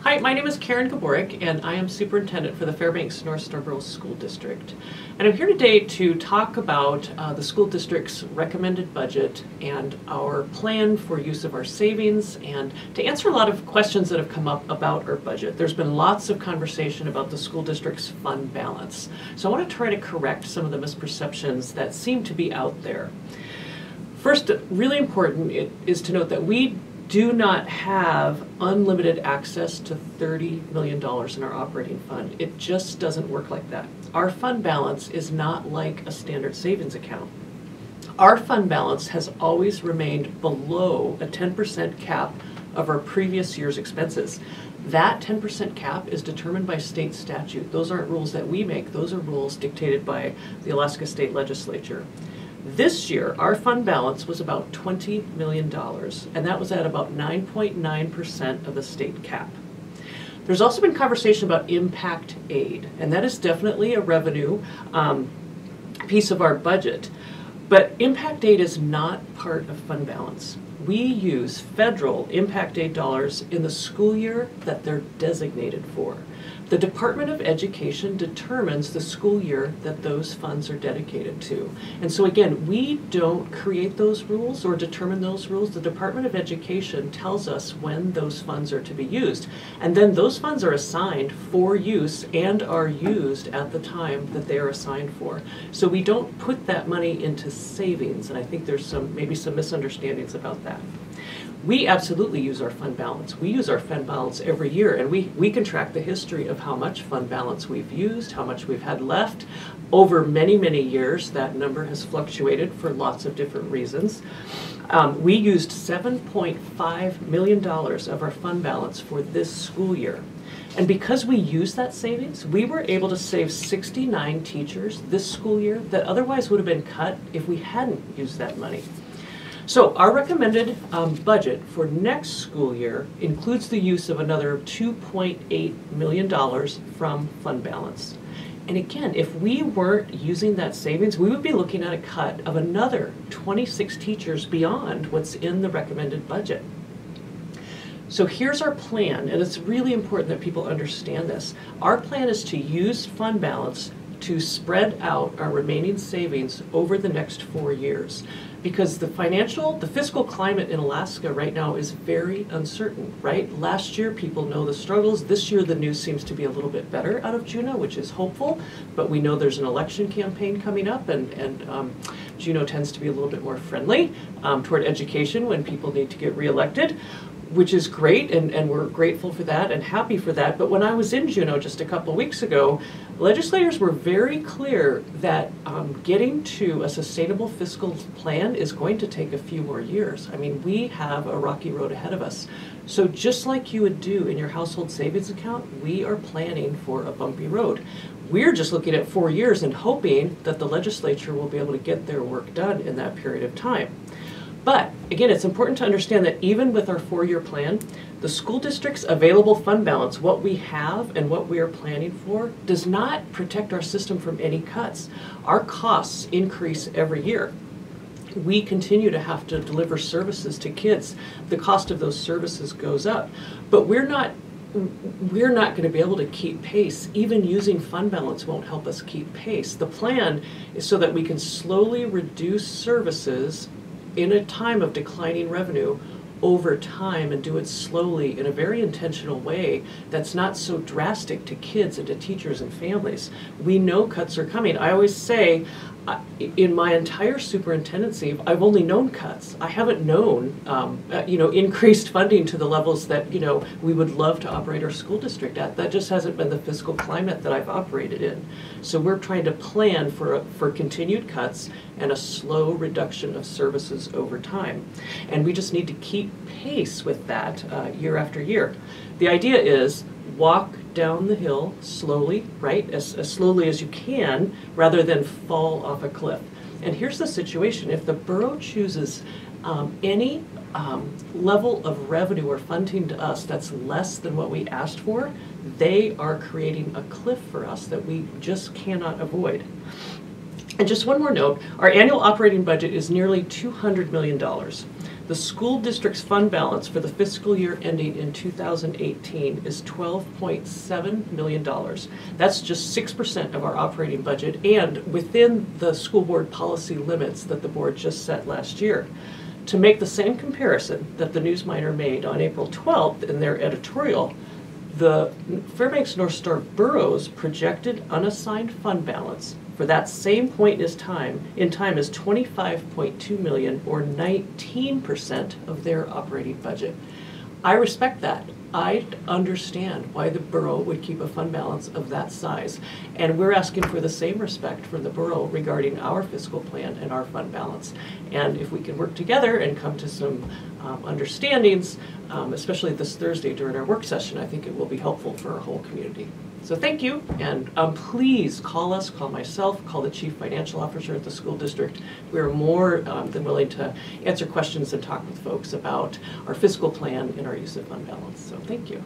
Hi, my name is Karen Gaborik, and I am Superintendent for the Fairbanks North Starborough School District. And I'm here today to talk about the school district's recommended budget and our plan for use of our savings, and to answer a lot of questions that have come up about our budget. There's been lots of conversation about the school district's fund balance. So I want to try to correct some of the misperceptions that seem to be out there. First, really important is to note that we do not have unlimited access to $30 million in our operating fund. It just doesn't work like that. Our fund balance is not like a standard savings account. Our fund balance has always remained below a 10% cap of our previous year's expenses. That 10% cap is determined by state statute. Those aren't rules that we make. Those are rules dictated by the Alaska State Legislature. This year, our fund balance was about $20 million, and that was at about 9.9% of the state cap. There's also been conversation about impact aid, and that is definitely a revenue piece of our budget. But impact aid is not part of fund balance. We use federal impact aid dollars in the school year that they're designated for. The Department of Education determines the school year that those funds are dedicated to. And so again, we don't create those rules or determine those rules. The Department of Education tells us when those funds are to be used. And then those funds are assigned for use and are used at the time that they are assigned for. So we don't put that money into savings, and I think there's maybe some misunderstandings about that. We absolutely use our fund balance. We use our fund balance every year, and we can track the history of how much fund balance we've used, how much we've had left. Over many, many years, that number has fluctuated for lots of different reasons. We used $7.5 million of our fund balance for this school year. And because we used that savings, we were able to save 69 teachers this school year that otherwise would have been cut if we hadn't used that money. So our recommended budget for next school year includes the use of another $2.8 million from fund balance. And again, if we weren't using that savings, we would be looking at a cut of another 26 teachers beyond what's in the recommended budget. So here's our plan, and it's really important that people understand this. Our plan is to use fund balance to spread out our remaining savings over the next 4 years. Because the fiscal climate in Alaska right now is very uncertain, right? Last year, people know the struggles. This year, the news seems to be a little bit better out of Juneau, which is hopeful. But we know there's an election campaign coming up, and Juneau tends to be a little bit more friendly toward education when people need to get reelected, which is great, and we're grateful for that and happy for that. But when I was in Juneau just a couple of weeks ago, legislators were very clear that getting to a sustainable fiscal plan is going to take a few more years. I mean, we have a rocky road ahead of us. So just like you would do in your household savings account, we are planning for a bumpy road. We're just looking at 4 years and hoping that the legislature will be able to get their work done in that period of time. But again, it's important to understand that even with our 4-year plan, the school district's available fund balance, what we have and what we are planning for, does not protect our system from any cuts. Our costs increase every year. We continue to have to deliver services to kids. The cost of those services goes up. But we're not going to be able to keep pace. Even using fund balance won't help us keep pace. The plan is so that we can slowly reduce services in a time of declining revenue over time, and do it slowly in a very intentional way that's not so drastic to kids and to teachers and families. We know cuts are coming. I always say, in my entire superintendency, I've only known cuts. I haven't known, increased funding to the levels that, we would love to operate our school district at. That just hasn't been the fiscal climate that I've operated in. So we're trying to plan for continued cuts and a slow reduction of services over time. And we just need to keep pace with that year after year. The idea is walk down the hill slowly, right? As slowly as you can, rather than fall off a cliff. And here's the situation. If the borough chooses any level of revenue or funding to us that's less than what we asked for, they are creating a cliff for us that we just cannot avoid. And just one more note, our annual operating budget is nearly $200 million. The school district's fund balance for the fiscal year ending in 2018 is $12.7 million. That's just 6% of our operating budget and within the school board policy limits that the board just set last year. To make the same comparison that the Newsminer made on April 12th in their editorial, the Fairbanks North Star Borough's projected unassigned fund balance for that same point is in time is $25.2 million, or 19% of their operating budget. I respect that. I understand why the borough would keep a fund balance of that size, and we're asking for the same respect from the borough regarding our fiscal plan and our fund balance. And if we can work together and come to some understandings, especially this Thursday during our work session, I think it will be helpful for our whole community. So thank you, and please call us, call myself, call the Chief Financial Officer at the school district. We're more than willing to answer questions and talk with folks about our fiscal plan and our use of fund balance. So thank you.